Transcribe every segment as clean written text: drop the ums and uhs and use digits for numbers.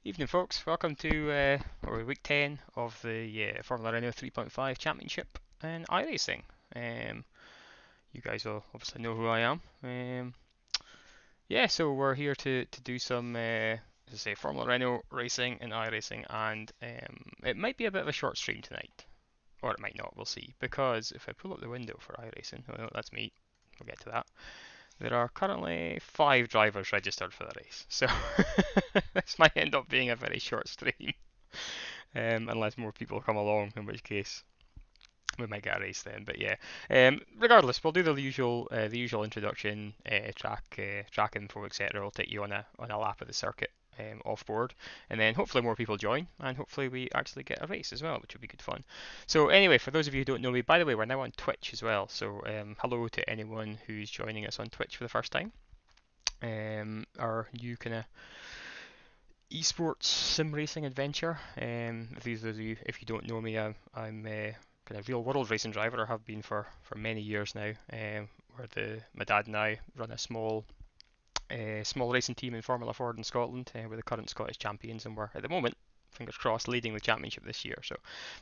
Evening, folks. Welcome to week 10 of the Formula Renault 3.5 Championship in iRacing. You guys will obviously know who I am. Yeah, so we're here to do some, as I say, Formula Renault racing in iRacing, and it might be a bit of a short stream tonight, or it might not. We'll see. Because if I pull up the window for iRacing, oh no, that's me. We'll get to that. There are currently 5 drivers registered for the race, so this might end up being a very short stream, unless more people come along, in which case we might get a race then. But yeah, regardless, we'll do the usual introduction, track info, etc. We'll take you on a lap of the circuit. Off board, and then hopefully more people join, and hopefully we actually get a race as well, which would be good fun. So anyway, for those of you who don't know me, by the way, we're now on Twitch as well. So hello to anyone who's joining us on Twitch for the first time. Our new kind of esports sim racing adventure. If you don't know me, I'm a kind of real world racing driver. I have been for many years now. My dad and I run a small racing team in Formula Ford in Scotland. We're the current Scottish champions, and we're at the moment, fingers crossed, leading the championship this year. So,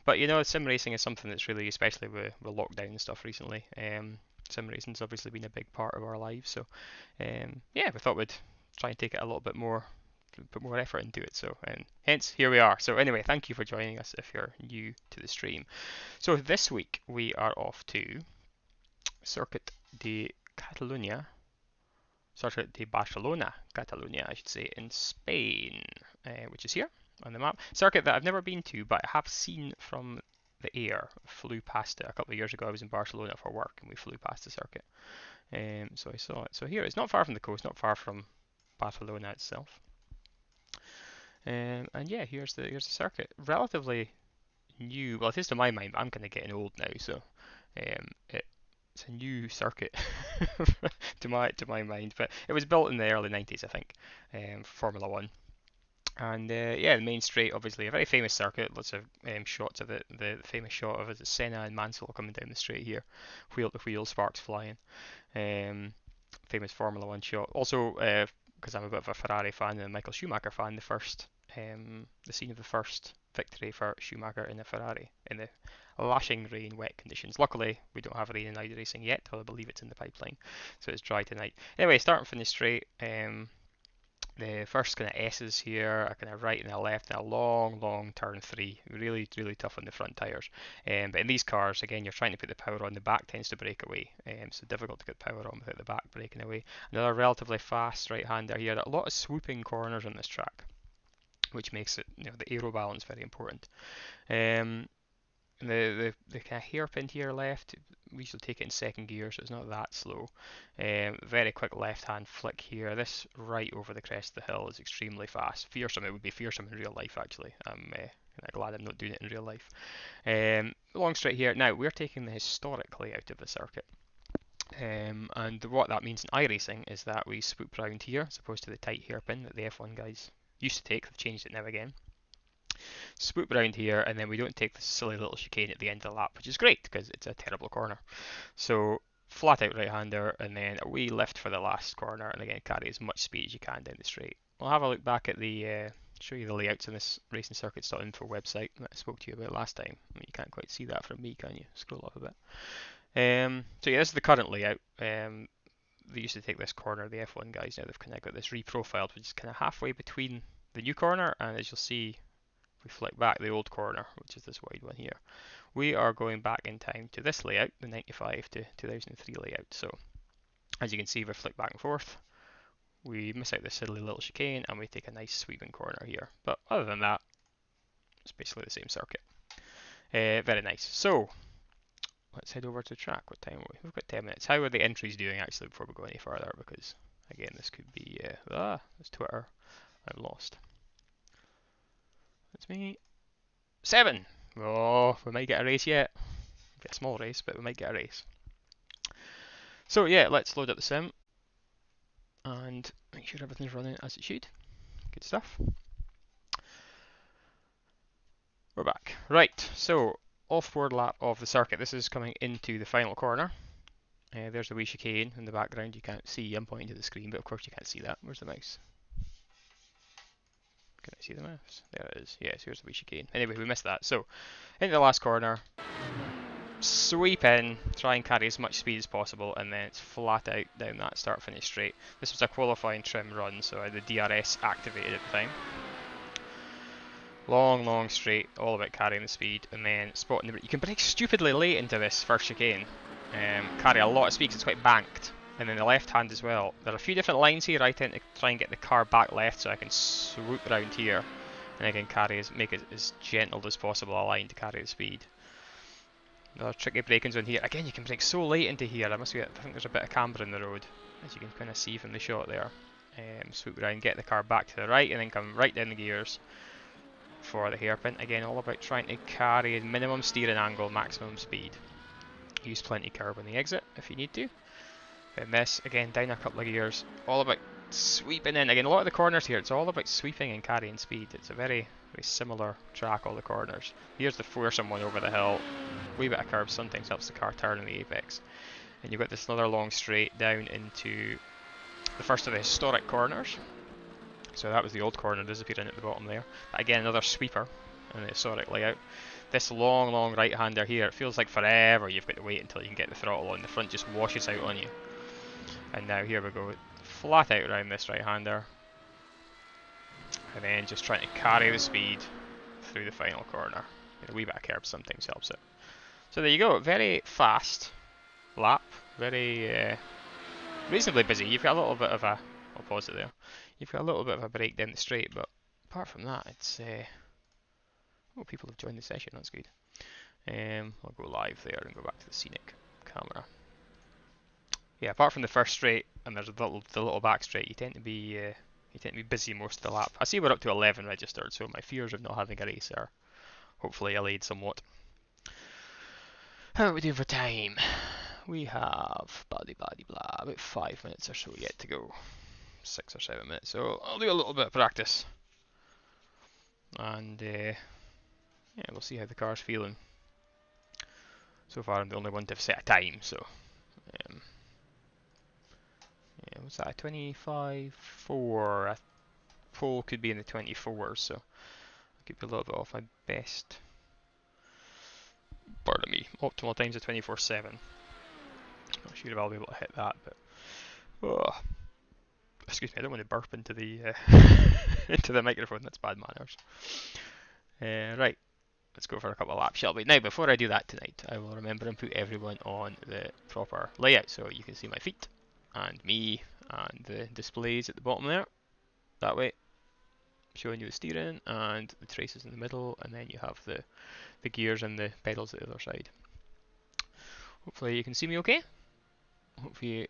but sim racing is something that's really, especially with lockdown and stuff recently. Sim racing's obviously been a big part of our lives. So, yeah, we thought we'd try and take it a little bit more, put more effort into it. So, and hence here we are. So anyway, thank you for joining us if you're new to the stream. So this week we are off to Circuit de Catalunya. Circuit de Barcelona, Catalonia, I should say, in Spain, which is here on the map. Circuit that I've never been to, but I have seen from the air. Flew past it a couple of years ago. I was in Barcelona for work, and we flew past the circuit. So I saw it. So here, it's not far from the coast, not far from Barcelona itself. And yeah, here's the circuit. Relatively new. Well, it is to my mind, but I'm kind of getting old now, so it's a new circuit to my mind. But it was built in the early 90s, I think, for Formula One. And yeah, the main straight, obviously, a very famous circuit. Lots of shots of it. The famous shot of it, Senna and Mansell coming down the straight here, wheel to wheel, sparks flying. Famous Formula One shot. Also, because I'm a bit of a Ferrari fan and a Michael Schumacher fan, the scene of the first victory for Schumacher in a Ferrari in the lashing rain, wet conditions. Luckily, we don't have rain in iRacing yet, although I believe it's in the pipeline, so it's dry tonight. Anyway, starting from the straight. The first kind of S's here, a kind of right and a left, and a long turn 3. Really, really tough on the front tyres. But in these cars, again, you're trying to put the power on. The back tends to break away, so difficult to get power on without the back breaking away. Another relatively fast right-hander here. A lot of swooping corners on this track, which makes it, the aero balance very important. The kind of hairpin here left, we usually take it in second gear, so it's not that slow. Very quick left-hand flick here. This right over the crest of the hill is extremely fast. Fearsome. It would be fearsome in real life, actually. I'm glad I'm not doing it in real life. Long straight here. Now, we're taking the historic layout of the circuit. And what that means in iRacing is that we swoop round here, as opposed to the tight hairpin that the F1 guys used to take. They've changed it now again. Swoop around here, and then we don't take this silly little chicane at the end of the lap, which is great because it's a terrible corner. So flat out right-hander, and then a wee lift for the last corner, and again carry as much speed as you can down the straight. We'll have a look back at show you the layouts on this racingcircuits.info website that I spoke to you about last time. I mean, you can't quite see that from me, can you? Scroll up a bit. So yeah, this is the current layout. They used to take this corner, the F1 guys. Now they've kind of got this reprofiled, which is kind of halfway between the new corner, and as you'll see, we flick back the old corner, which is this wide one here. We are going back in time to this layout, the 95 to 2003 layout. So as you can see, we flick back and forth. We miss out this silly little chicane, and we take a nice sweeping corner here. But other than that, it's basically the same circuit. Very nice. So let's head over to the track. What time are we? We've got 10 minutes. How are the entries doing actually before we go any further? Because again, this could be this Twitter. I'm lost. That's me. 7! Oh, we might get a race yet. Get a small race, but we might get a race. So yeah, let's load up the sim and make sure everything's running as it should. Good stuff. We're back. Right, so offboard lap of the circuit. This is coming into the final corner. There's the wee chicane in the background. You can't see. I'm pointing to the screen, but of course you can't see that. Where's the mouse? Can I see the maps? There it is. Yes, here's the wee chicane. Anyway, we missed that. So, into the last corner, sweep in, try and carry as much speed as possible, and then it's flat out down that start-finish straight. This was a qualifying trim run, so I had the DRS activated at the time. Long, long straight, all about carrying the speed, and then spotting the... You can brake stupidly late into this first chicane. Carry a lot of speed because it's quite banked. And then the left hand as well. There are a few different lines here. I tend to try and get the car back left so I can swoop around here. And I can make it as gentle as possible a line to carry the speed. Another tricky braking zone here. Again, you can brake so late into here. I think there's a bit of camber in the road, as you can kind of see from the shot there. Swoop around, get the car back to the right, and then come right down the gears for the hairpin. Again, all about trying to carry minimum steering angle, maximum speed. Use plenty curb on the exit if you need to. Then this, again, down a couple of gears. All about sweeping in. Again, a lot of the corners here, it's all about sweeping and carrying speed. It's a very, very similar track, all the corners. Here's the foursome one over the hill. Wee bit of curb sometimes helps the car turn in the apex. And you've got this another long straight down into the first of the historic corners. So that was the old corner disappearing at the bottom there. But again, another sweeper in the historic layout. This long, long right-hander here, it feels like forever you've got to wait until you can get the throttle on. The front just washes out on you. And now here we go, flat out around this right-hander. And then just trying to carry the speed through the final corner. A wee bit of curb sometimes helps it. So there you go, very fast lap, very reasonably busy. You've got a little bit of a, I'll pause it there. You've got a little bit of a break down the straight, but apart from that, it's oh, people have joined the session. That's good. I'll go live there and go back to the scenic camera. Yeah, apart from the first straight and there's the little back straight, you tend to be busy most of the lap. I see we're up to 11 registered, so my fears of not having a race are hopefully allayed somewhat. How are we doing for time? We have blah about 5 minutes or so yet to go. 6 or 7 minutes, so I'll do a little bit of practice. And yeah, we'll see how the car's feeling. So far I'm the only one to set a time, so yeah, what's that, a 25.4? A pole could be in the 24s, so I could be a little bit off my best. Pardon me, optimal time's a 24.7. Not sure if I'll be able to hit that, but oh, excuse me, I don't want to burp into the into the microphone. That's bad manners. Right, let's go for a couple of laps, shall we? Now, before I do that tonight, I will remember and put everyone on the proper layout so you can see my feet and me and the displays at the bottom there. That way, showing you the steering and the traces in the middle, and then you have the gears and the pedals at the other side. Hopefully you can see me okay. Hopefully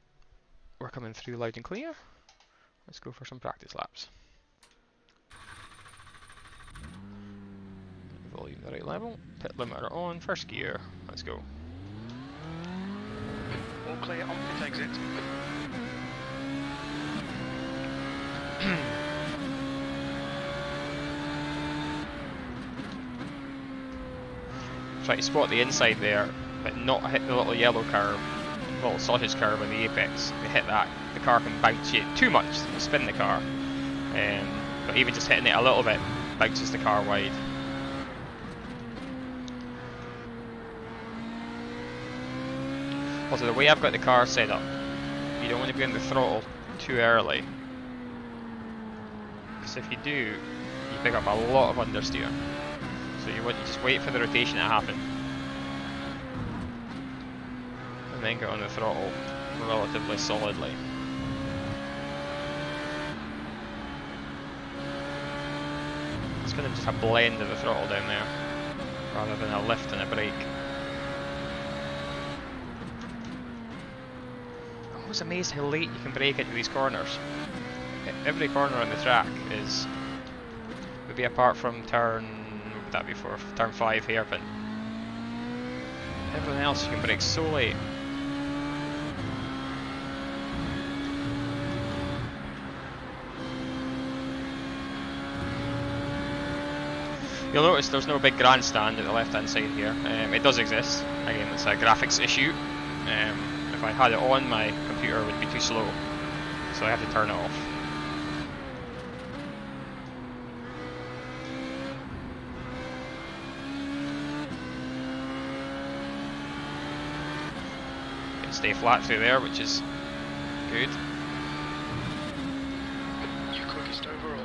we're coming through loud and clear. Let's go for some practice laps. Volume the right level. Pit limiter on. First gear. Let's go. All clear on pit exit. Try to spot the inside there, but not hit the little yellow curve, little sausage curve on the apex. If you hit that, the car can bounce you too much, it'll spin the car. But even just hitting it a little bit bounces the car wide. Also, the way I've got the car set up, you don't want to be on the throttle too early, because if you do, you pick up a lot of understeer. So you want to just wait for the rotation to happen, and then get on the throttle relatively solidly. It's kind of just a blend of the throttle down there, rather than a lift and a brake. I'm always amazed how late you can brake into these corners. Every corner on the track is, maybe apart from turn, what would that be for, turn 5 hairpin. Everything else you can brake so late. You'll notice there's no big grandstand at the left hand side here. It does exist. Again, it's a graphics issue. If I had it on, my computer would be too slow, so I have to turn it off. stay flat through there, which is good. Your quickest overall.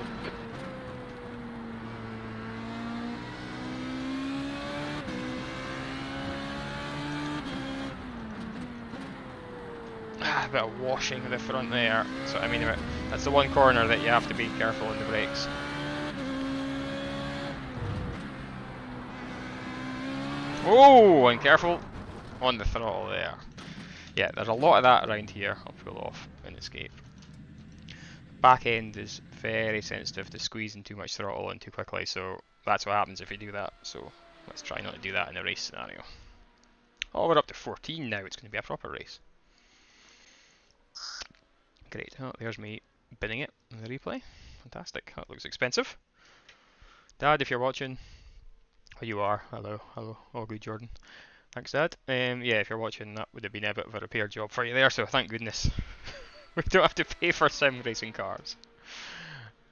A bit of washing at the front there. That's what I mean about. That's the one corner that you have to be careful in the brakes. Oh, and careful on the throttle there. Yeah, there's a lot of that around here. I'll pull off and escape. Back end is very sensitive to squeezing too much throttle in too quickly, so that's what happens if you do that. So let's try not to do that in a race scenario. Oh, we're up to 14 now. It's going to be a proper race. Great. Oh, there's me binning it in the replay. Fantastic. That looks expensive. Dad, if you're watching, oh, you are. Hello, hello. All good, Jordan. Thanks, Dad. Yeah, if you're watching, that would have been a bit of a repair job for you there, so thank goodness. We don't have to pay for sim racing cars.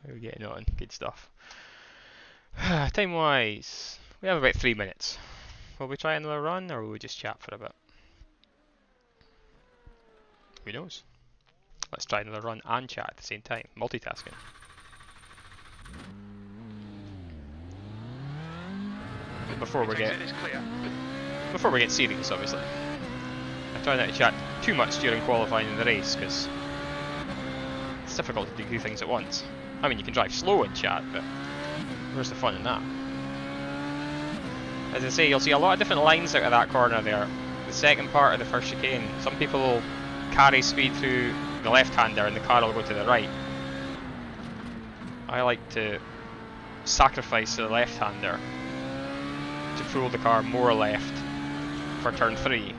We're getting on. Good stuff. Time-wise, we have about 3 minutes. Will we try another run, or will we just chat for a bit? Who knows? Let's try another run and chat at the same time. Multitasking. Before we get serious, obviously. I try not to chat too much during qualifying in the race, because it's difficult to do two things at once. I mean, you can drive slow and chat, but where's the fun in that? As I say, you'll see a lot of different lines out of that corner there. The second part of the first chicane, some people will carry speed through the left-hander and the car will go to the right. I like to sacrifice the left-hander to pull the car more left for turn 3.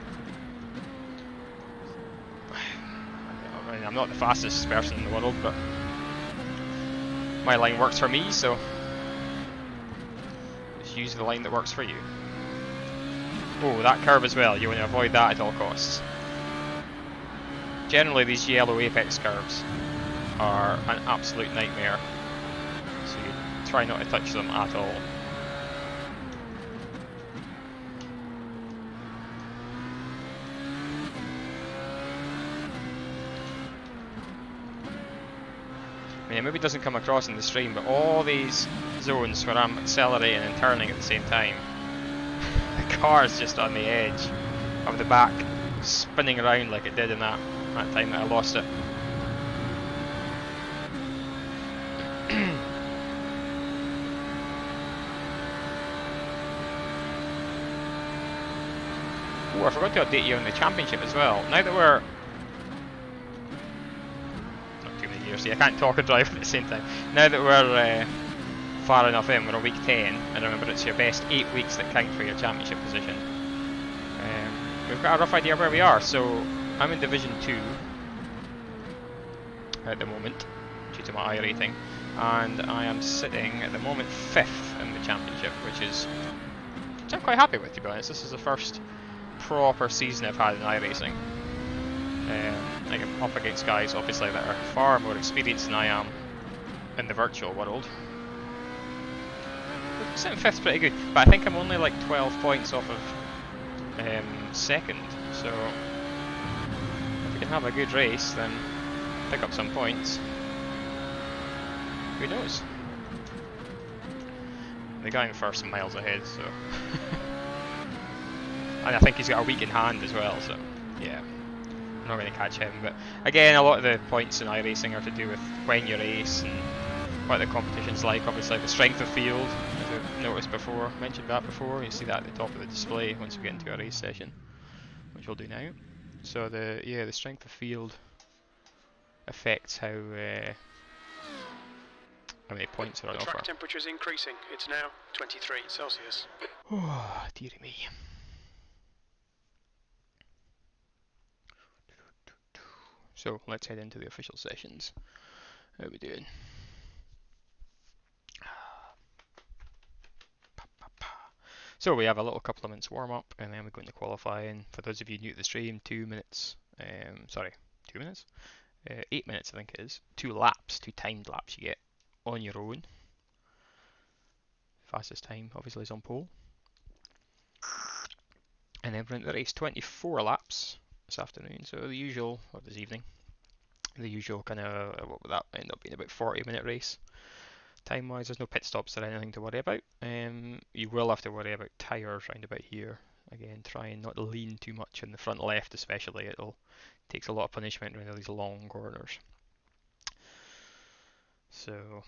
I mean, I'm not the fastest person in the world, but my line works for me, so just use the line that works for you. Oh, that curve as well, you want to avoid that at all costs. Generally, these yellow apex curves are an absolute nightmare, so you try not to touch them at all. I mean, it maybe doesn't come across in the stream, but all these zones where I'm accelerating and turning at the same time, the car's just on the edge of the back, spinning around like it did in that time that I lost it. Oh, I forgot to update you on the championship as well. Now that we're so I can't talk and drive at the same time. Now that we're far enough in, we're on week 10, and remember it's your best 8 weeks that count for your championship position. We've got a rough idea where we are, so I'm in Division 2 at the moment, due to my iRating, and I am sitting at the moment 5th in the championship, which I'm quite happy with, to be honest. This is the first proper season I've had in iRacing. I get up against guys obviously that are far more experienced than I am in the virtual world. Sitting 5th's pretty good, but I think I'm only like 12 points off of 2nd, so if we can have a good race then pick up some points. Who knows? The guy in first miles ahead, so and I think he's got a week in hand as well, so yeah. I'm not going to catch him, but again, a lot of the points in iRacing are to do with when you race and what the competition's like. Obviously, the strength of field, as we've noticed before, mentioned that before. You see that at the top of the display once we get into a race session, which we'll do now. So the strength of field affects how many points are on offer. The track temperature is increasing. It's now 23 Celsius. Oh, dearie me. So let's head into the official sessions. How are we doing? So we have a little couple of minutes warm up, and then we go into qualifying. For those of you new to the stream, 2 minutes. 2 minutes? 8 minutes, I think it is. 2 laps, 2 timed laps you get on your own. Fastest time, obviously, is on pole. And then we're into the race, 24 laps. this afternoon. So the usual, or this evening, the usual kind of, what would that end up being, about 40-minute race. Time-wise, there's no pit stops or anything to worry about. You will have to worry about tyres round about here. Again, trying not to lean too much in the front left, especially. Takes a lot of punishment around these long corners. So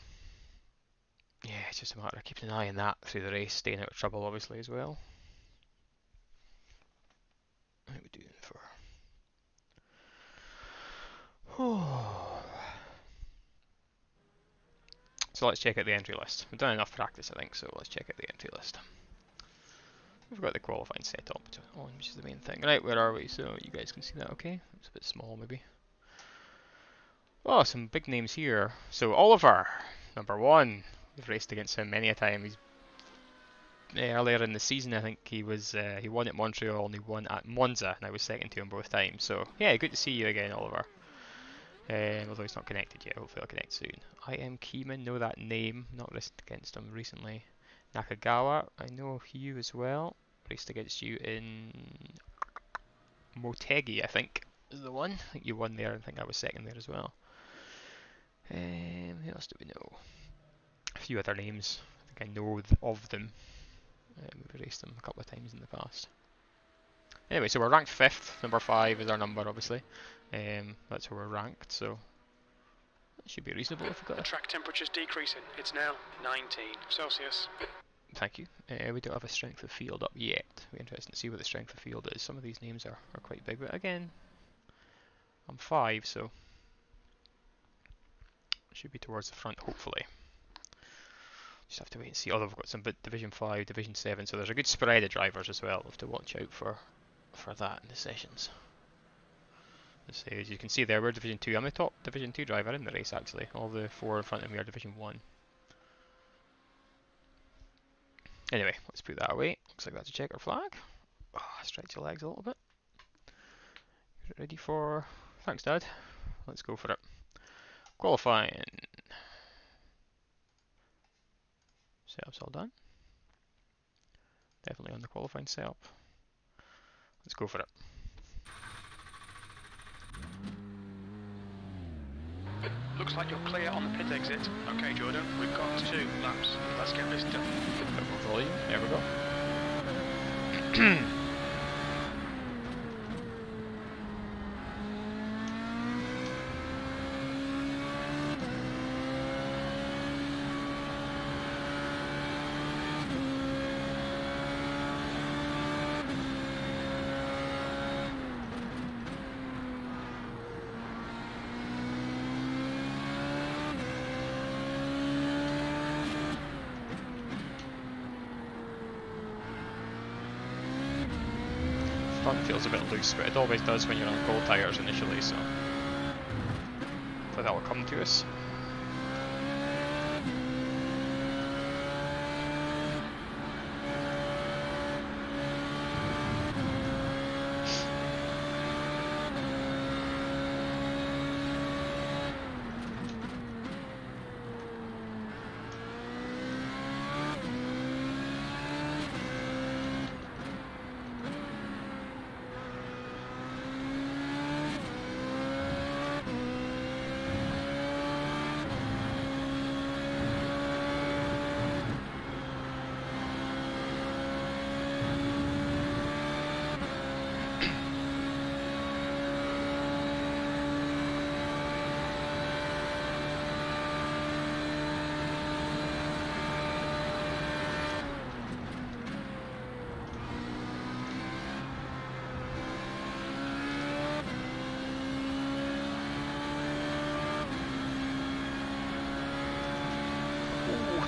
yeah, it's just a matter of keeping an eye on that through the race, staying out of trouble obviously as well. How are we doing for? So let's check out the entry list. We've done enough practice, I think, so let's check out the entry list. We've got the qualifying set up on, which is the main thing. Right, where are we? So you guys can see that okay? It's a bit small maybe. Oh, some big names here. So Oliver, number 1. We've raced against him many a time. He's earlier in the season, I think he won at Montreal and he won at Monza, and I was second to him both times. So yeah, good to see you again, Oliver. Although he's not connected yet, hopefully I'll connect soon. I am Keeman, know that name, not raced against him recently. Nakagawa, I know you as well. Raced against you in Motegi, I think, is the one. I think you won there, I think I was second there as well. Who else do we know? A few other names, I think I know of them. We've raced them a couple of times in the past. Anyway, so we're ranked 5th, number 5 is our number obviously. That's where we're ranked, so that should be reasonable if we've got The track temperature's decreasing. It's now 19 Celsius. Thank you. We don't have a strength of field up yet. It'll be interesting to see what the strength of field is. Some of these names are quite big, but again, I'm 5, so should be towards the front, hopefully. Just have to wait and see. Although we've got some Division 5, Division 7, so there's a good spread of drivers as well. We'll have to watch out for that in the sessions. As you can see there, we're Division 2. I'm the top Division 2 driver in the race actually. All the 4 in front of me are Division 1. Anyway, let's put that away. Looks like that's a checkered flag. Oh, stretch your legs a little bit. Ready for... Thanks, Dad. Let's go for it. Qualifying. Setup's all done. Definitely on the qualifying setup. Let's go for it. Looks like you're clear on the pit exit. Okay, Jordan, we've got 2 laps. Let's get this done. Bit more volume. There we go. Front feels a bit loose, but it always does when you're on cold tyres initially, so hopefully that will come to us.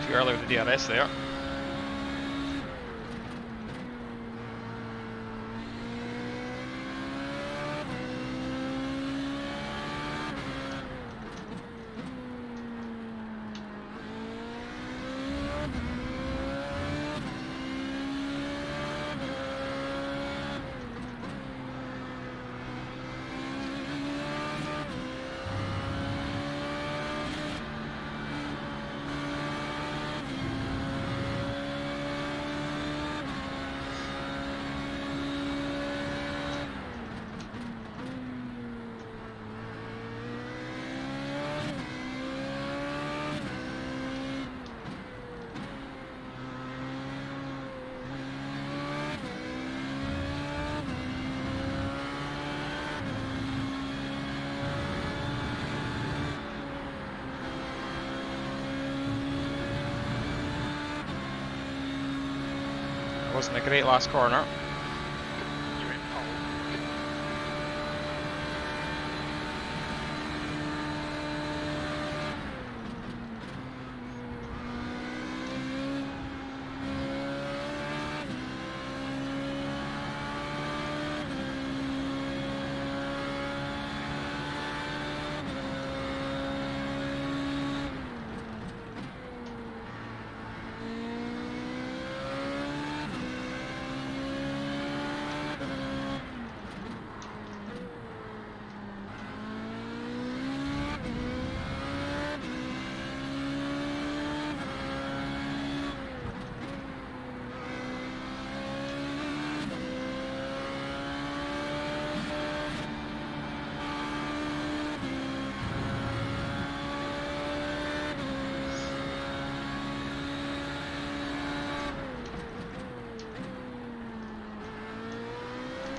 Too early with the DRS there. wasn't a great last corner. You're in pole.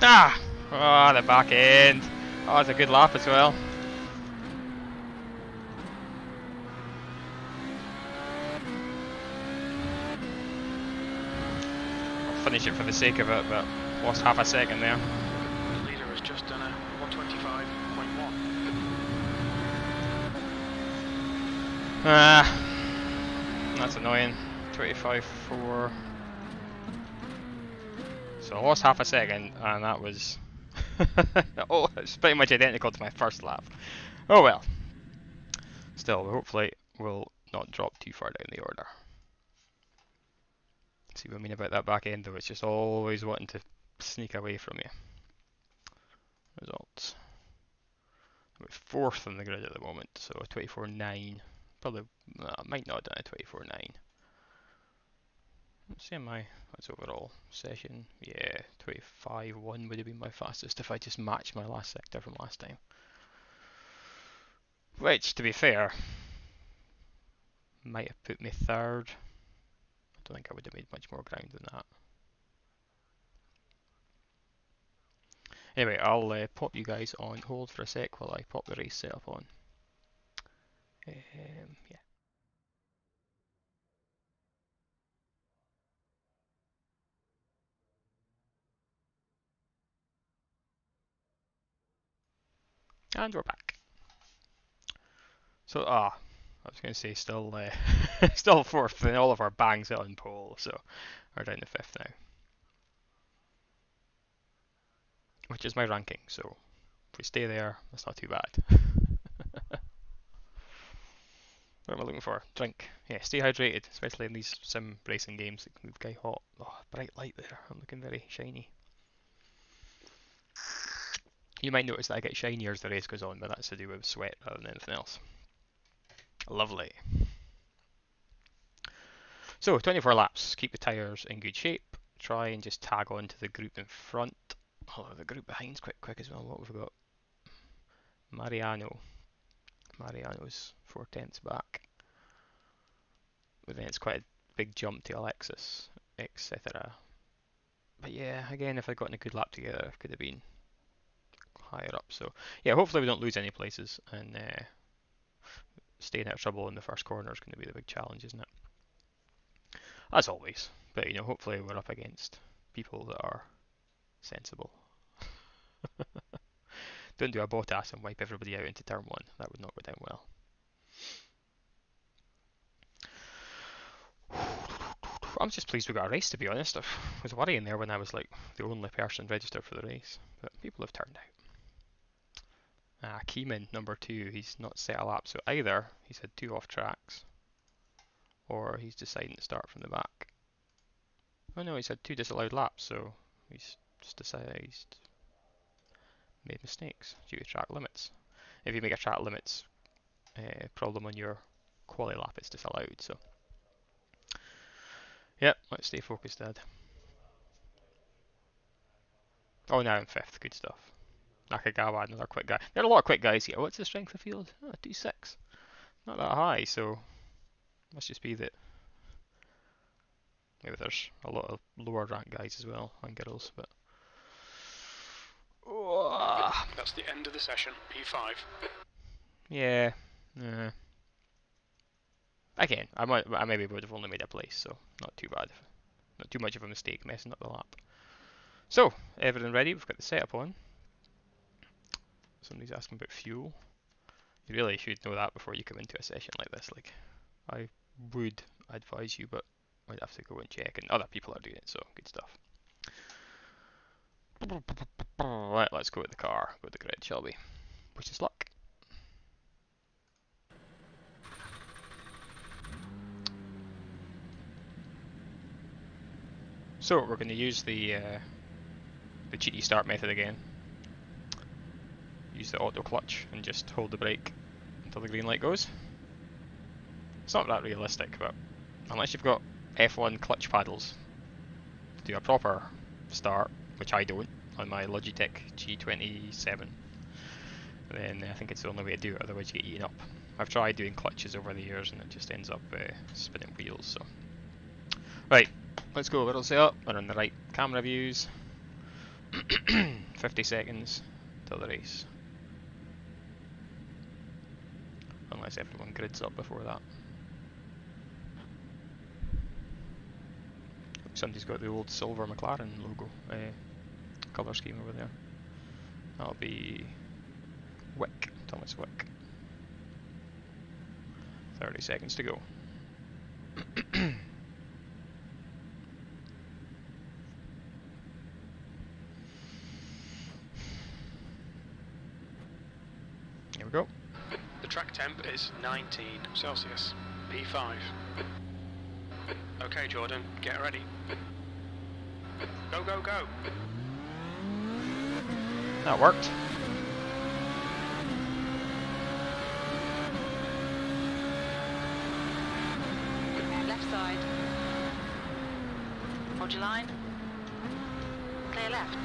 Ah! Oh, the back end. Oh, it's a good lap as well. I'll finish it for the sake of it, but lost half a second there. The leader has just done a 125.1. Ah, that's annoying. 25.4. So I lost half a second, and that was oh, it's pretty much identical to my first lap. Oh well. Still, hopefully we'll not drop too far down the order. See what I mean about that back end though, it's just always wanting to sneak away from you. Results. We're fourth on the grid at the moment, so 24.9. Probably, might not have done a 24.9. Let's see my, that's overall session. Yeah, 25.1 would have been my fastest if I just matched my last sector from last time. Which, to be fair, might have put me third. I don't think I would have made much more ground than that. Anyway, I'll pop you guys on hold for a sec while I pop the race setup on. Yeah. And we're back. So, I was going to say still still fourth in all of our bangs on pole, so we're down to fifth now. Which is my ranking, so if we stay there, that's not too bad. What am I looking for? Drink. Yeah, stay hydrated, especially in these sim racing games that can move guy hot. Oh, bright light there. I'm looking very shiny. You might notice that I get shinier as the race goes on, but that's to do with sweat rather than anything else. Lovely. So, 24 laps. Keep the tyres in good shape. Try and just tag on to the group in front. Although the group behind's quite quick as well. What have we got? Mariano. Mariano's 4/10ths back. But then it's quite a big jump to Alexis, etc. But yeah, again, if I'd gotten a good lap together, I could have been higher up. So yeah, hopefully we don't lose any places, and staying out of trouble in the first corner is going to be the big challenge, isn't it? As always. But you know, hopefully we're up against people that are sensible. Don't do a Bottas and wipe everybody out into turn one. That would not go down well. I'm just pleased we got a race, to be honest. I was worrying there when I was like the only person registered for the race, but people have turned out. Keeman, number 2, he's not set a lap, so either he's had 2 off tracks, or he's deciding to start from the back. Oh no, he's had 2 disallowed laps, so he's just decided he's made mistakes due to track limits. If you make a track limits problem on your quali lap, it's disallowed, so yep, let's stay focused, Dad. Oh, now I'm 5th, good stuff. Nakagawa, another quick guy. There are a lot of quick guys here. What's the strength of field? 2.6. Not that high, so must just be that maybe there's a lot of lower rank guys as well, and girls, but That's the end of the session, P5. yeah. Again, I maybe would have only made a place, so not too bad. Not too much of a mistake messing up the lap. So, everything ready, we've got the setup on. Somebody's asking about fuel. You really should know that before you come into a session like this. Like, I would advise you, but I'd have to go and check, and other people are doing it, so good stuff. Right, let's go with the car, go with the grid, shall we? Wish us luck. So we're going to use the cheaty start method again. Use the auto clutch and just hold the brake until the green light goes. It's not that realistic, but unless you've got F1 clutch paddles to do a proper start, which I don't on my Logitech G27, then I think it's the only way to do it, otherwise you get eaten up. I've tried doing clutches over the years and it just ends up spinning wheels. So, right, let's go. We're all set up. We're in the right camera views. 50 seconds till the race. Unless everyone grids up before that. Somebody's got the old silver McLaren logo colour scheme over there. That'll be Wick, Thomas Wick. 30 seconds to go. Here we go. The track temp is 19 Celsius, P5. Okay, Jordan, get ready. Go, go, go. That worked. Left side. Hold your line. Clear left.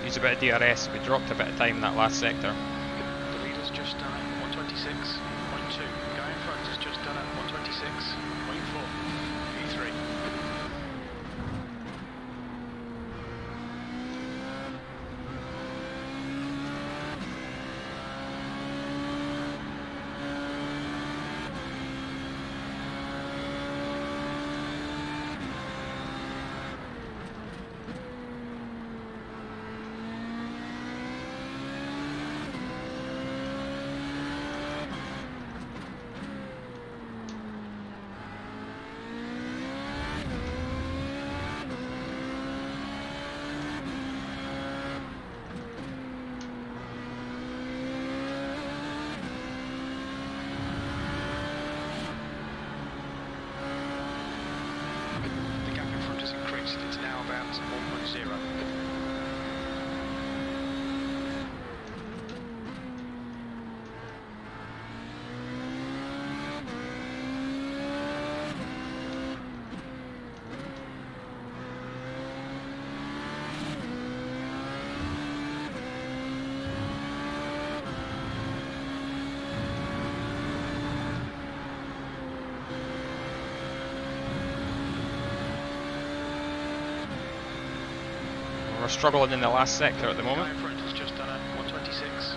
Used a bit of DRS, we dropped a bit of time in that last sector. The leader's just done at 126.2. The guy in front has just done at 126.4. P3. we're struggling in the last sector at the The guy moment. in front has just done a 126.1.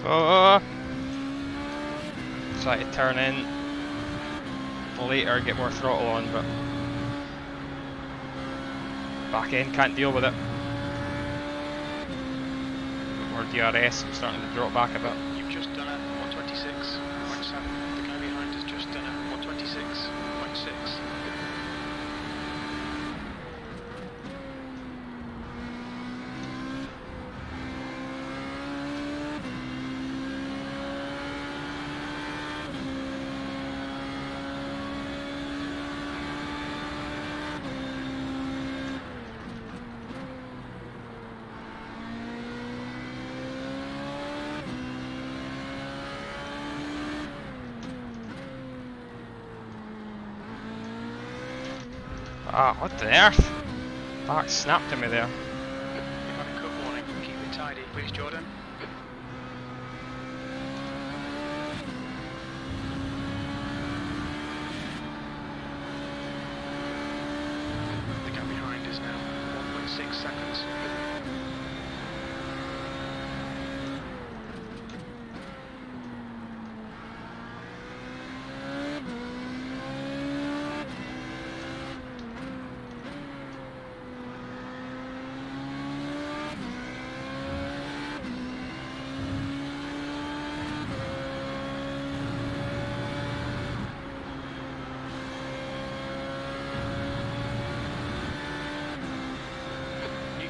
Oh! Try to turn in later, get more throttle on, but back end can't deal with it. Or DRS, I'm starting to drop back a bit. You've just done a 126.7. The guy behind has just done a 126.6. Ah, what the earth? Back snapped at me there. You've had a cut warning. Keep it tidy, please, Jordan. The gap behind is now 1.6 seconds.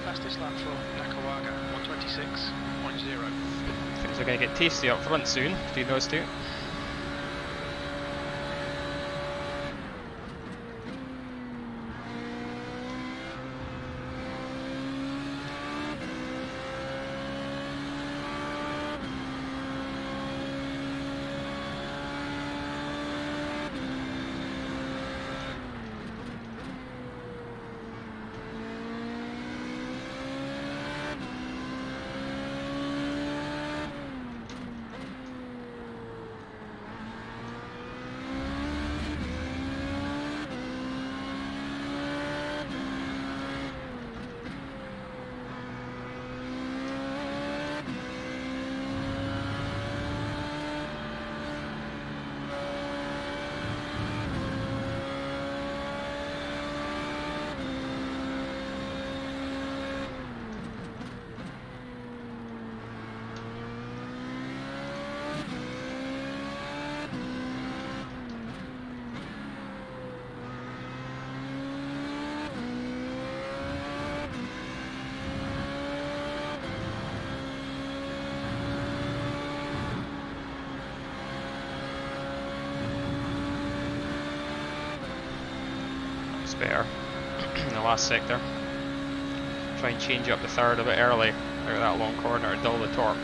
Fastest lap for Nakawaga, 126.0. Things are going to get tasty up front soon between those two. Better in the last sector. Try and change up the third a bit early out of that long corner to dull the torque.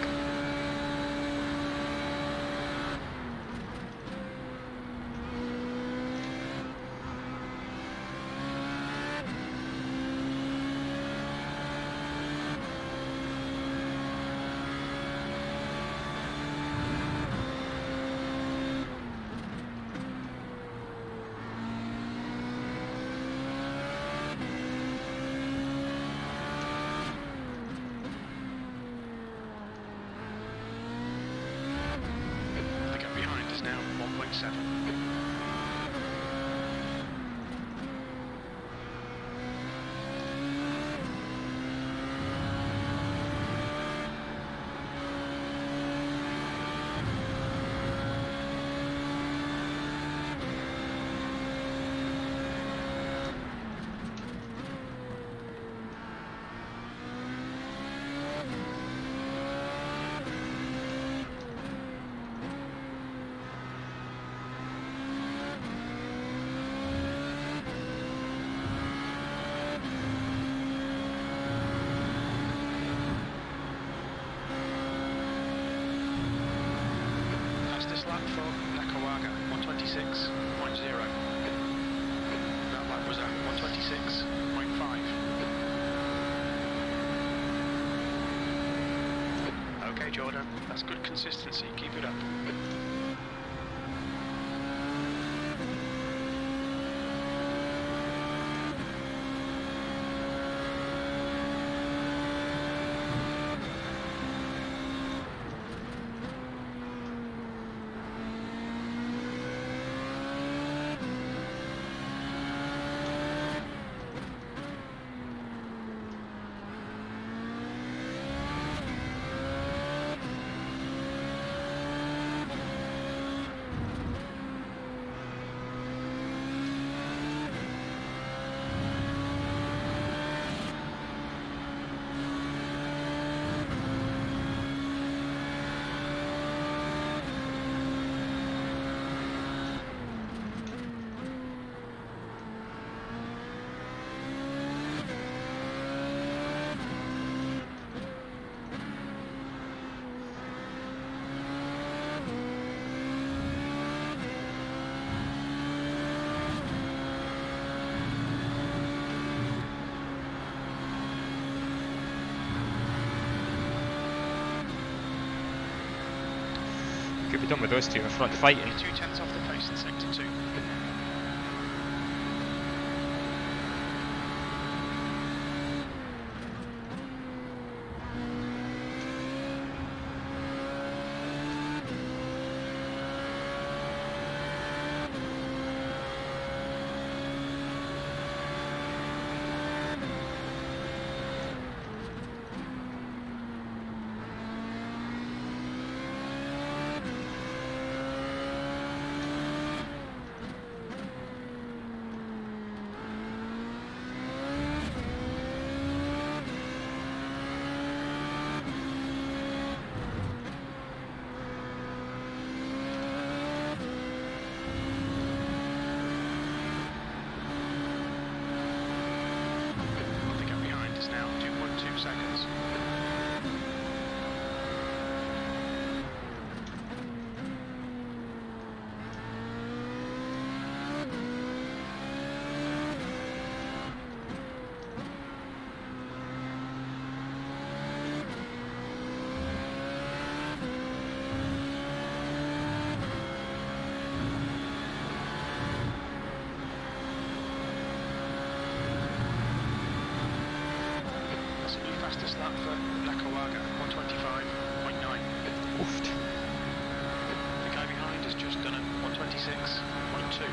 1.7. Lap for Nakawaga, 126.0. That lap was at 126.5. Okay, Jordan, that's good consistency. Keep it up. Could be done with those two in front fighting. 2/10 off the pace in sector 2. Seconds. Fastest lap for Nakawaga, 125.9. Oofed. The guy behind has just done a 126.2.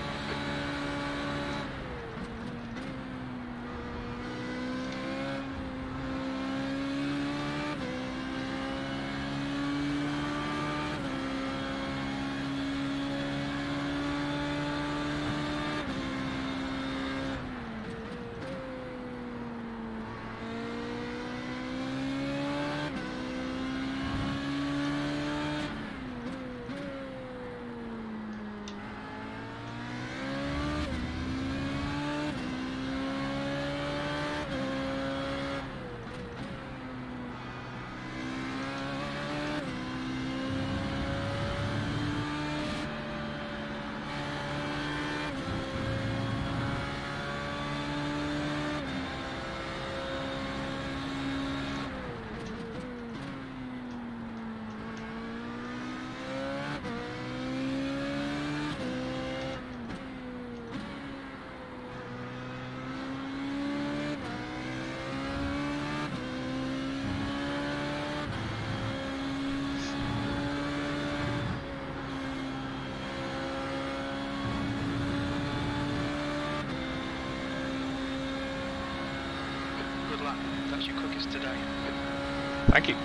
lap. That's your quickest today. Thank you.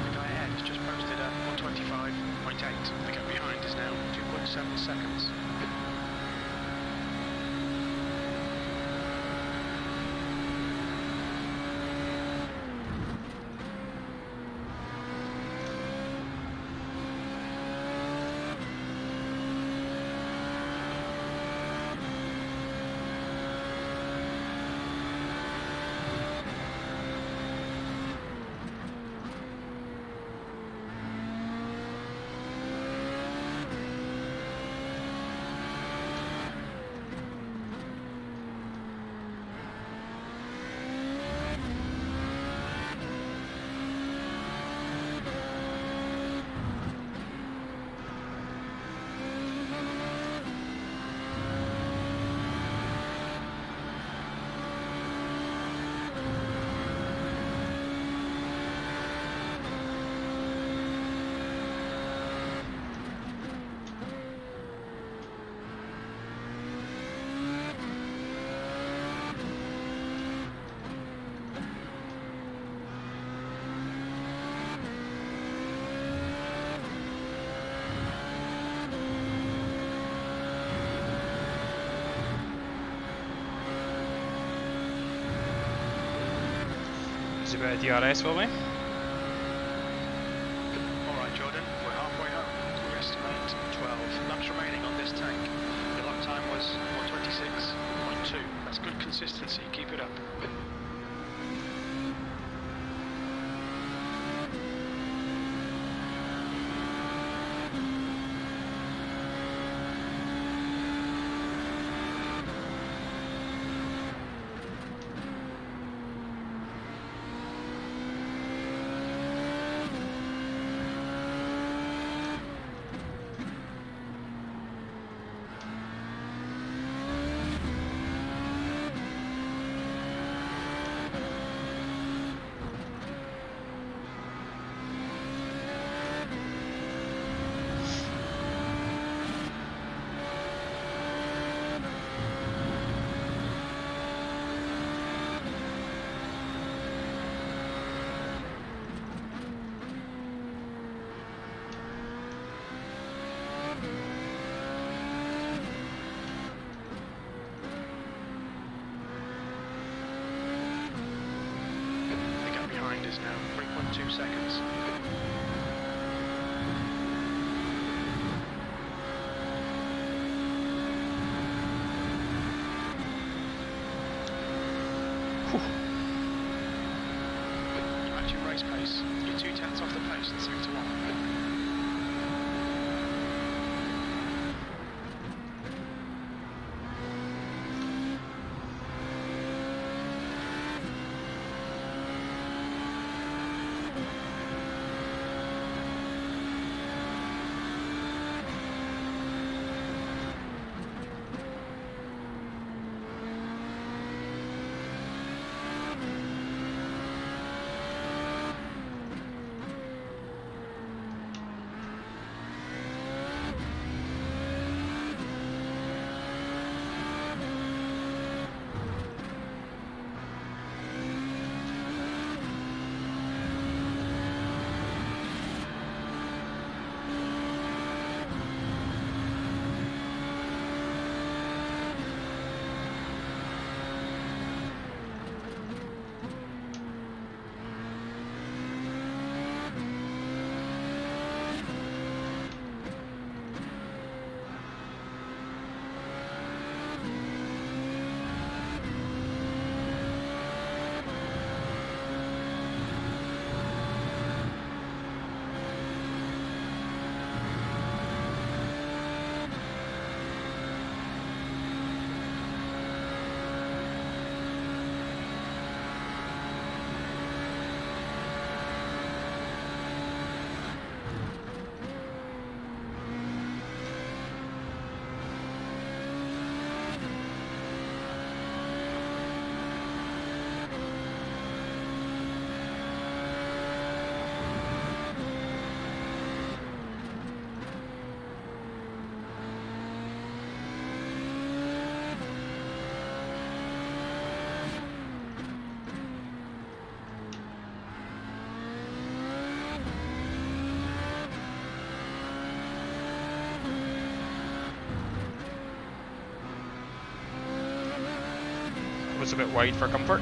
The guy ahead has just posted at 125.8. The gap behind is now 2.7 seconds. Is it about DRS, will we? Alright Jordan, we're halfway home. We estimate 12 laps remaining on this tank. Your lap time was 126.2. That's good consistency, keep it up. The gap behind is now 3.2 seconds. You're matching race pace. You're 2/10 off the pace in sector 1. just a bit wide for comfort.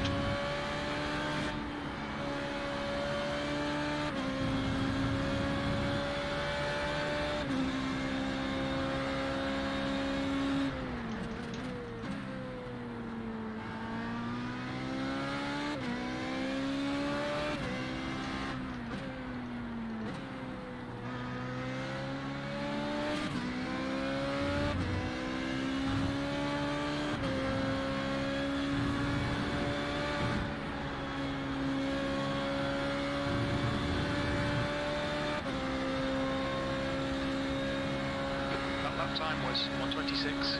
Lap time was 126.1.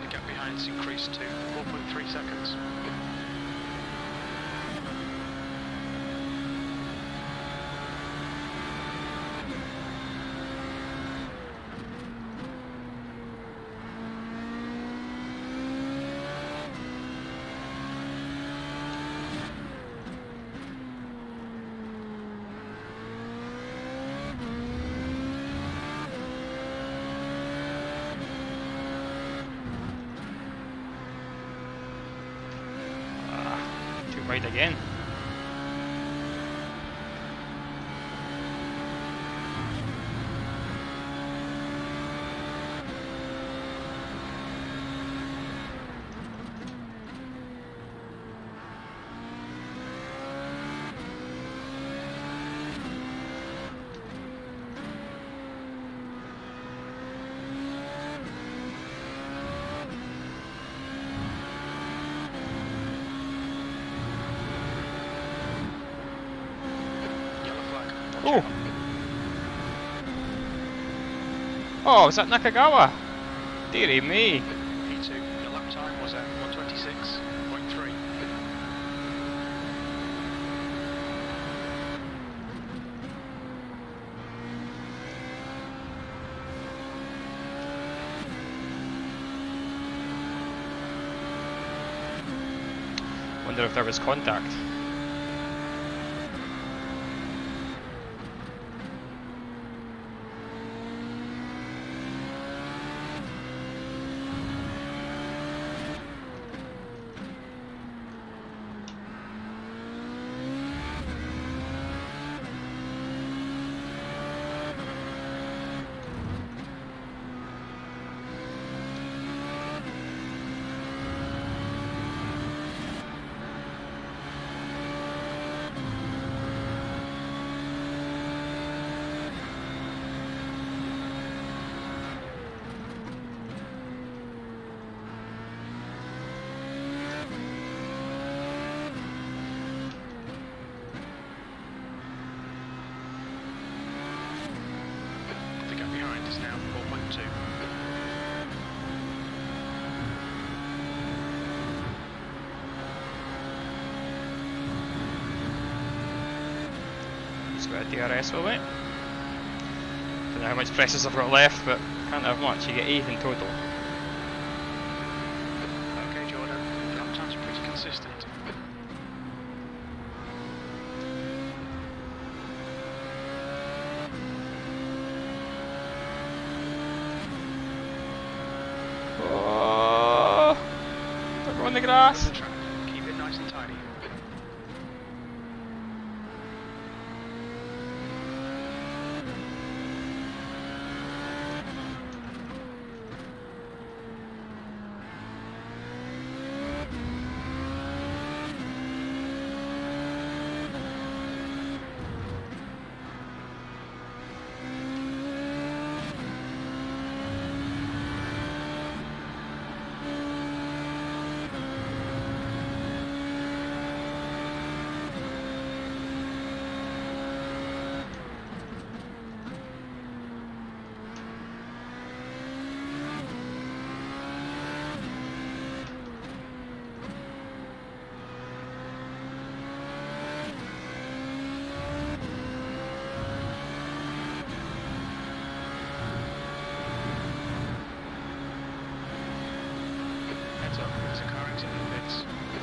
The gap behind's increased to 4.3 seconds. Right again. Oh! Oh, was that Nakagawa? Dearie me. P2, your lap time was at 126.3. Wonder if there was contact. Is now 4.2. Just got a DRS will it. Don't know how much presses I've got left, but can't have much. You get 8 in total. Okay, Jordan, the lap times are pretty consistent. On the grass. Keep it nice and tidy.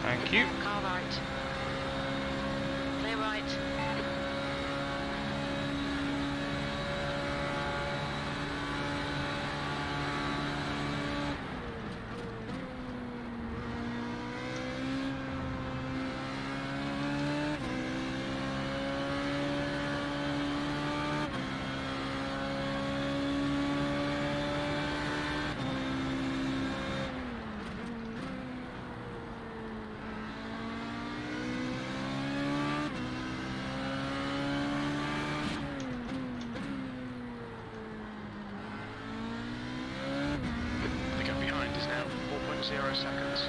Thank you. Car right. Clear right. 0 seconds.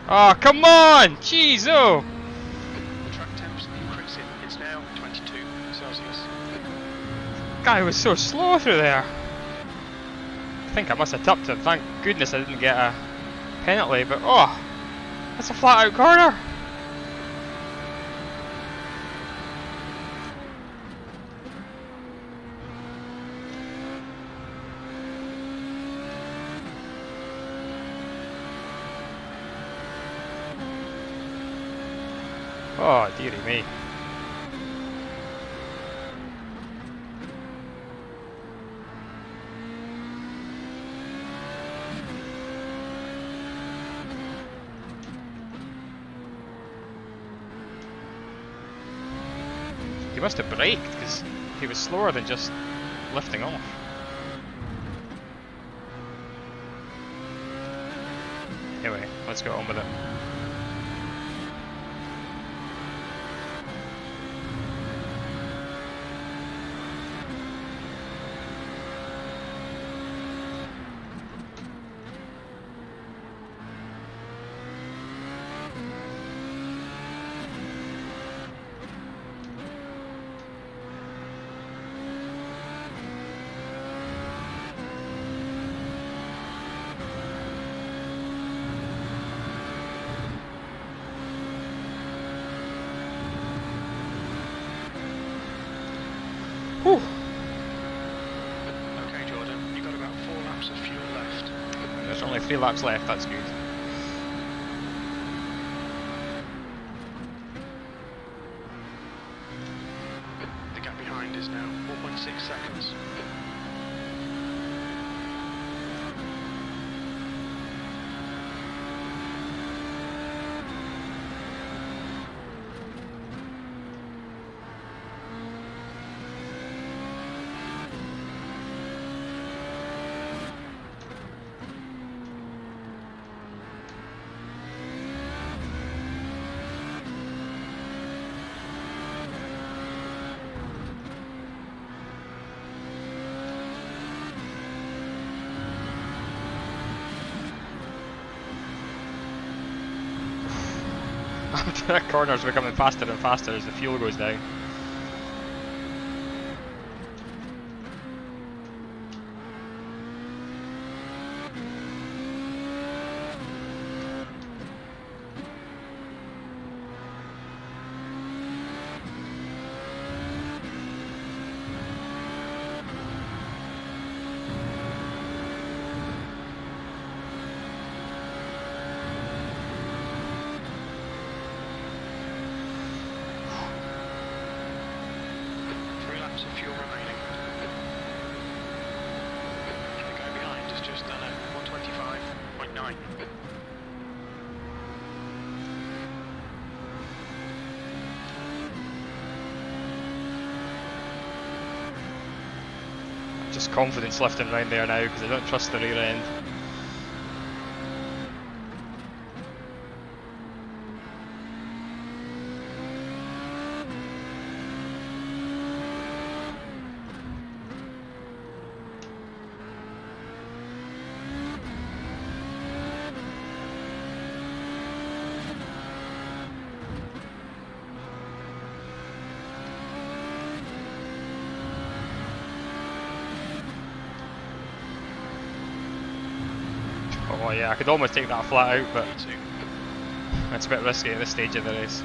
Oh, come on! Jeez, oh! The track temps increasing. It's now 22 Celsius. Guy was so slow through there. I think I must have topped him. Thank goodness I didn't get a penalty, but oh! That's a flat out corner! Oh, dearie me. He must have braked because he was slower than just lifting off. Anyway, let's go on with it. Whew. Okay, Jordan, you've got about 4 laps of fuel left. There's only 3 laps left, that's good. The gap behind is now 4.6 seconds. The corners are becoming faster and faster as the fuel goes down. Of fuel remaining. The guy behind has just done a 125.9. Just confidence lifting round there now because I don't trust the rear end. Oh yeah, I could almost take that flat out, but that's a bit risky at this stage of the race.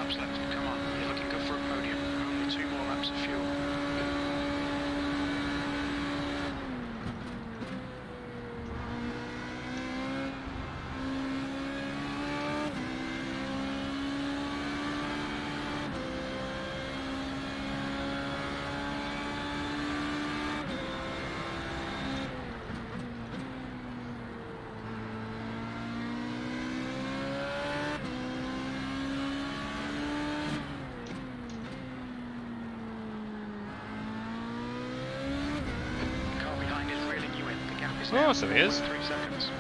laps left. Come on, you're looking good for a podium. Only 2 more laps of fuel. Oh, so he is. 3 seconds.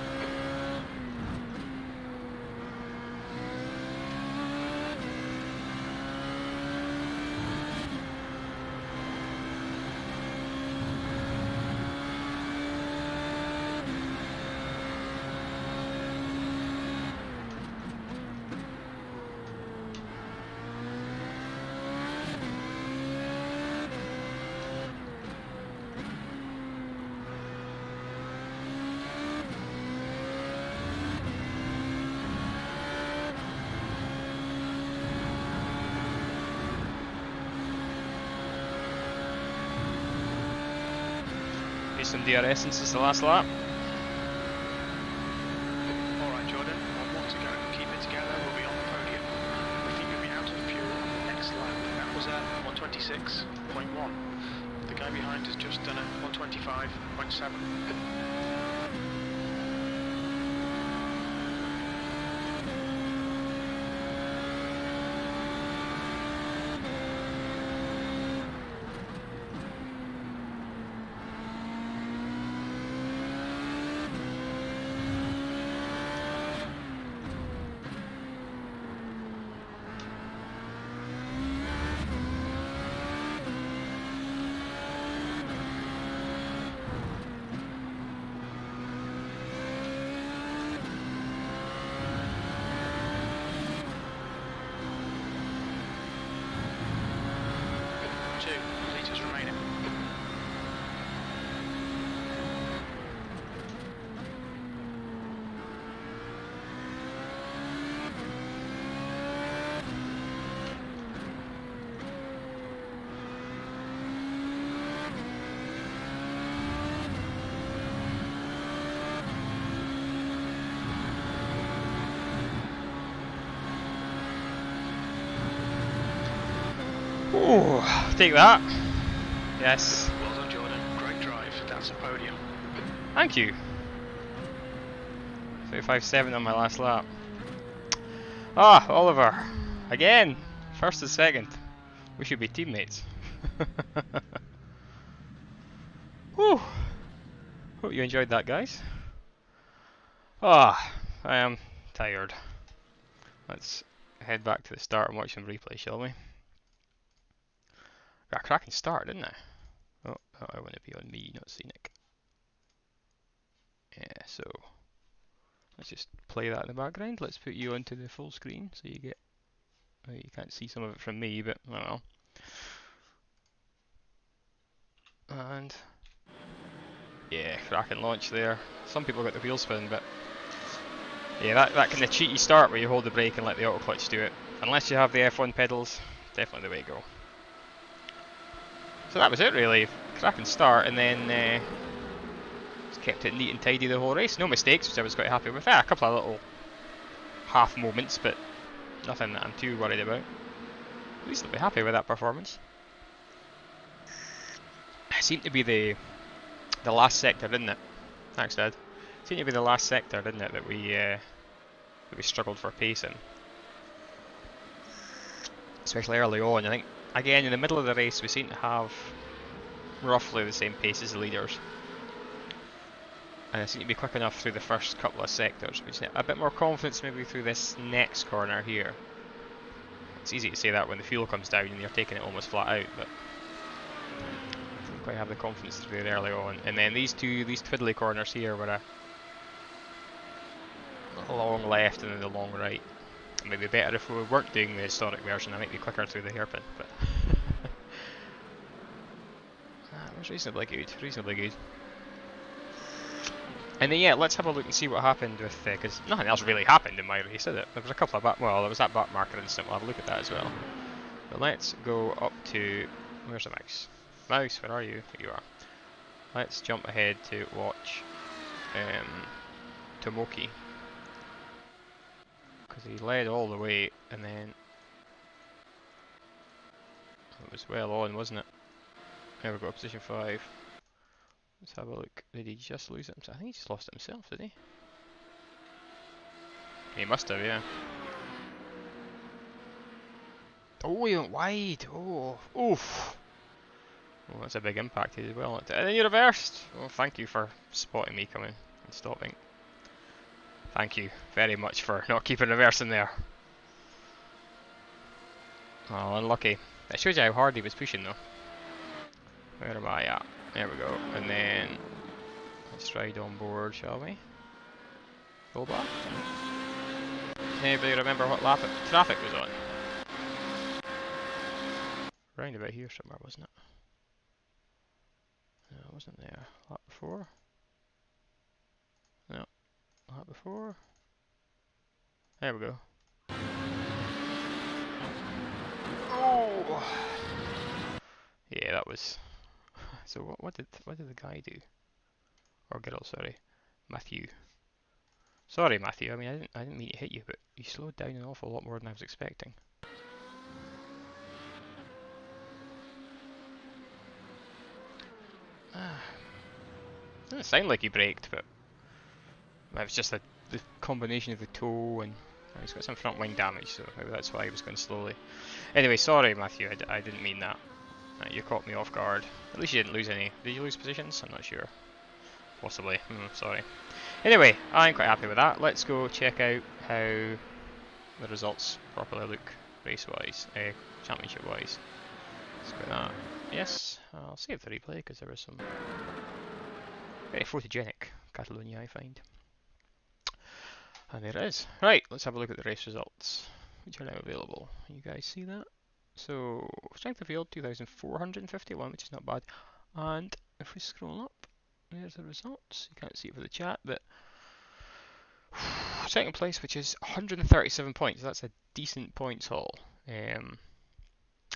Some DRS since the last lap. Alright Jordan, 1 more to go. Keep it together, we'll be on the podium. We think you'll be out of fuel on the next lap. That was at 126.1. The guy behind has just done a 125.7. Litres remaining. Ooh, take that. Yes. Well done Jordan, great drive, that's a podium. Thank you. 35.7 on my last lap. Ah, Oliver. Again. First and second. We should be teammates. Whew. Hope you enjoyed that, guys. Ah, I am tired. Let's head back to the start and watch some replay, shall we? Got a cracking start, didn't I? Oh, I want to be on me, not Scenic. Yeah, so let's just play that in the background. Let's put you onto the full screen so you get. Well, you can't see some of it from me, but I don't know. And yeah, cracking launch there. Some people got the wheel spin, but yeah, that kind of cheaty start where you hold the brake and let the auto clutch do it. Unless you have the F1 pedals, definitely the way to go. So that was it really. Cracking start, and then just kept it neat and tidy the whole race. No mistakes, which I was quite happy with. A couple of little half moments, but nothing that I'm too worried about. At least I'll be happy with that performance. It seemed to be the last sector, didn't it? Thanks, Dad. It seemed to be the last sector, didn't it, that we struggled for pacing. Especially early on. I think again in the middle of the race we seem to have roughly the same pace as the leaders. And I seem to be quick enough through the first couple of sectors. We just need a bit more confidence maybe through this next corner here. It's easy to say that when the fuel comes down and you're taking it almost flat out, but I don't quite have the confidence to do it early on. And then these twiddly corners here were a long left and then the long right. It might be better if we weren't doing the historic version. I might be quicker through the hairpin, but that was reasonably good. Reasonably good. And then yeah, let's have a look and see what happened with because nothing else really happened in my race, did it? There was a couple of well, there was that back marker incident. We'll have a look at that as well. But let's go up to where's the mouse? Mouse, where are you? Here you are. Let's jump ahead to watch Tomoki because he led all the way and then it was well on, wasn't it? There we go, position 5. Let's have a look. Did he just lose it himself? I think he just lost it himself, did he? He must have, yeah. Oh, he went wide. Oh, oof. Oh, that's a big impact as well. And then you reversed. Oh, thank you for spotting me coming and stopping. Thank you very much for not keeping reversing there. Oh, unlucky. That shows you how hard he was pushing though. Where am I at? There we go. And then let's ride on board, shall we? Full back. Anybody remember what lap traffic was on? Round about here somewhere, wasn't it? No, it wasn't there. Lap before? No. Lap before? There we go. Oh! Yeah, that was. So what did the guy do? Or girl, sorry, Matthew. Sorry, Matthew. I mean, I didn't mean to hit you, but you slowed down an awful lot more than I was expecting. Doesn't sound like he braked, but it was just the combination of the toe and he's got some front wing damage, so maybe that's why he was going slowly. Anyway, sorry, Matthew. I didn't mean that. You caught me off guard. At least you didn't lose any. Did you lose positions? I'm not sure. Possibly. Sorry. Anyway, I'm quite happy with that. Let's go check out how the results properly look race-wise, championship-wise. Let's go that. Yes, I'll save the replay because there was some very photogenic Catalonia I find. And there it is. Right, let's have a look at the race results, which are now available. You guys see that? So, strength of field 2,451, which is not bad. And if we scroll up, there's the results. You can't see it for the chat, but second place, which is 137 points. That's a decent points haul.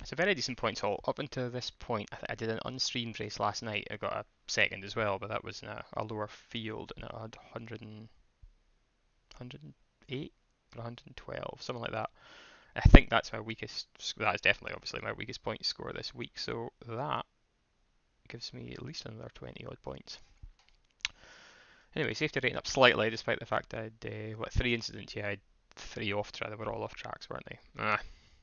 It's a very decent points haul. Up until this point, I did an unstreamed race last night. I got a second as well, but that was in a lower field, and I had 108 or 112, something like that. I think that's my weakest. That is definitely, obviously, my weakest point score this week. So that gives me at least another 20 odd points. Anyway, safety rating up slightly, despite the fact I had 3 incidents. Yeah, I had 3 off track. They were all off tracks, weren't they?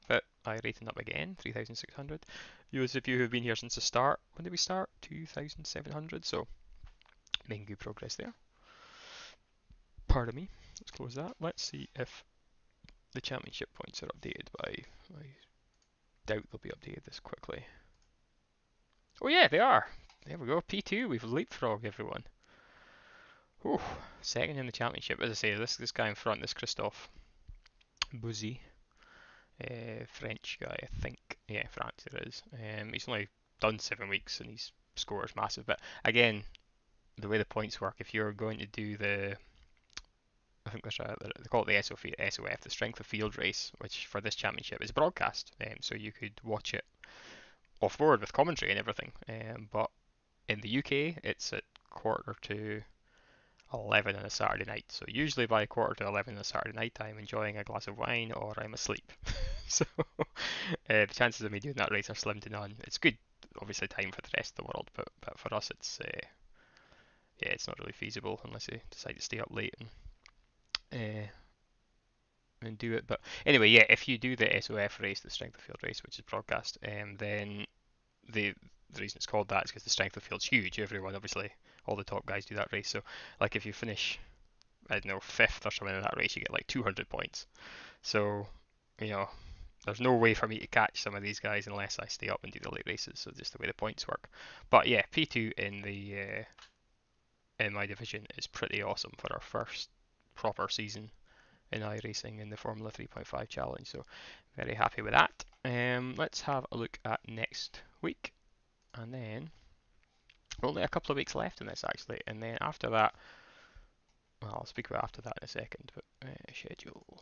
But I rated up again, 3,600. Those of you who have been here since the start, when did we start? 2,700. So making good progress there. Pardon me. Let's close that. Let's see if the championship points are updated by. I doubt they'll be updated this quickly. Oh yeah, they are. There we go. P2. We've leapfrogged everyone. Whew, second in the championship. As I say, this guy in front, this Christophe Bouzy, French guy, I think. Yeah, France it is. He's only done 7 weeks and his score is massive. But again, the way the points work, if you're going to do I think they call it the SOF, the strength of field race, which for this championship is broadcast. So you could watch it off board with commentary and everything. But in the UK, it's at 11 on a Saturday night. So usually by 11 on a Saturday night, I'm enjoying a glass of wine or I'm asleep. So the chances of me doing that race are slim to none. It's good, obviously, time for the rest of the world, but for us, it's it's not really feasible unless you decide to stay up late and do it. But anyway, yeah, if you do the SOF race, the strength of field race, which is broadcast, then the reason it's called that is because the strength of field's huge. Everyone, obviously, all the top guys do that race. So, like, if you finish, I don't know, 5th or something in that race, you get like 200 points. So, there's no way for me to catch some of these guys unless I stay up and do the late races. So, just the way the points work. But yeah, P2 in my division is pretty awesome for our first proper season in iRacing in the Formula 3.5 challenge. So, very happy with that. Let's have a look at next week. And then only a couple of weeks left in this actually, and then after that Well, I'll speak about after that in a second, but schedule.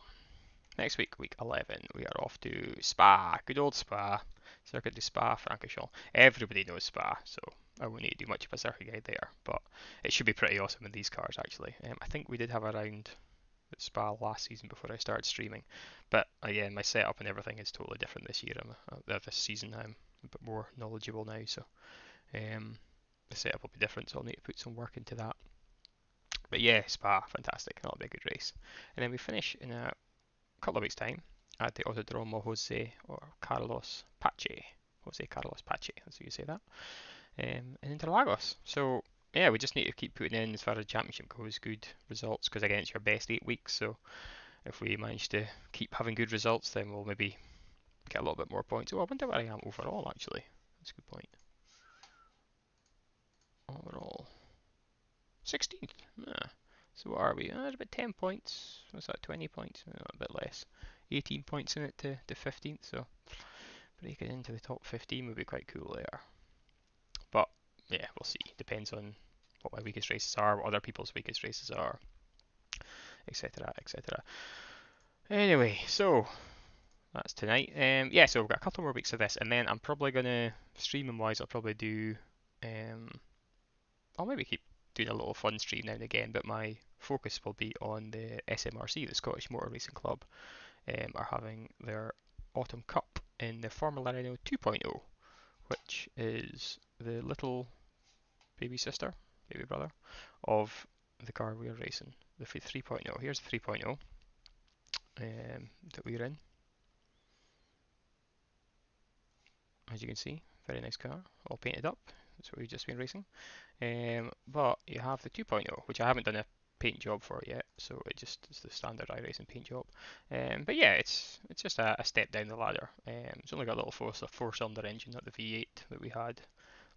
Next week, week 11, we are off to Spa, good old Spa, Circuit de Spa-Francorchamps. Everybody knows Spa, so I won't need to do much of a circuit guide there, but it should be pretty awesome in these cars actually. I think we did have a round at Spa last season before I started streaming, but again, my setup and everything is totally different this year. This season I'm a bit more knowledgeable now, so the setup will be different, so I'll need to put some work into that. But yeah, Spa, fantastic, that'll be a good race. And then we finish in a couple of weeks' time at the Autodromo Jose or Carlos Pache. Jose Carlos Pache, that's how you say that. In Interlagos. So yeah, we just need to keep putting in, as far as the championship goes, good results, because again, it's your best 8 weeks. So if we manage to keep having good results, then we'll maybe get a little bit more points. Oh, I wonder where I am overall, actually. That's a good point. Overall, 16th. Yeah. So what are we? There's about 10 points. What's that, 20 points? A bit less. 18 points in it to 15th, so breaking into the top 15 would be quite cool there. But yeah, we'll see. Depends on what my weakest races are, what other people's weakest races are, etc., etc. Anyway, so that's tonight. Yeah, so we've got a couple more weeks of this, and then I'm probably gonna, streaming wise, I'll probably do. I'll maybe keep doing a little fun stream now and again, but my focus will be on the SMRC, the Scottish Motor Racing Club, are having their Autumn Cup in the Formula Renault 2.0, which is the little baby sister, baby brother, of the car we are racing, the 3.0. Here's the 3.0 that we're in. As you can see, very nice car, all painted up. That's what we've just been racing. But you have the 2.0, which I haven't done a paint job for yet, so it's the standard iRacing paint job. But yeah, it's just a step down the ladder. It's only got a little four-cylinder engine, not the V8 that we had.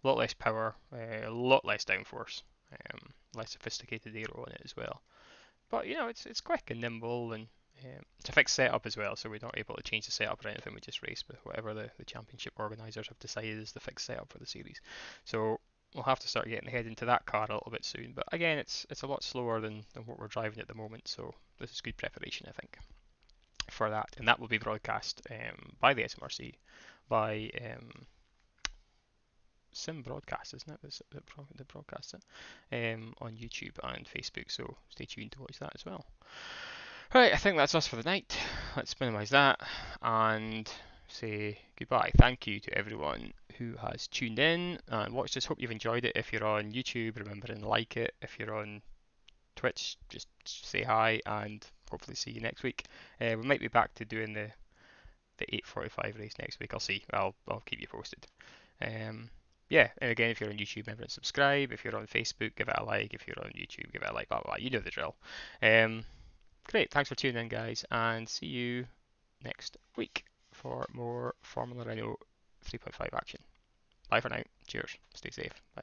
A lot less power, a lot less downforce, less sophisticated aero in it as well. But you know, it's quick and nimble, and it's a fixed setup as well, so we're not able to change the setup or anything. We just race with whatever the championship organisers have decided is the fixed setup for the series. So we'll have to start getting ahead into that car a little bit soon. But again, it's a lot slower than what we're driving at the moment, so this is good preparation, I think, for that. And that will be broadcast by the SMRC, by Sim Broadcast, isn't it? That broadcasts it on YouTube and Facebook. So stay tuned to watch that as well. Right, I think that's us for the night. Let's minimise that and say goodbye. Thank you to everyone who has tuned in and watched this. Hope you've enjoyed it. If you're on YouTube, remember to like it. If you're on Twitch, just say hi and hopefully see you next week. We might be back to doing the 8:45 race next week. I'll see. I'll keep you posted. Yeah, and again, if you're on YouTube, remember to subscribe. If you're on Facebook, give it a like. If you're on YouTube, give it a like. Blah blah. You know the drill. Great, thanks for tuning in, guys, and see you next week for more Formula Renault 3.5 action. Bye for now. Cheers. Stay safe. Bye.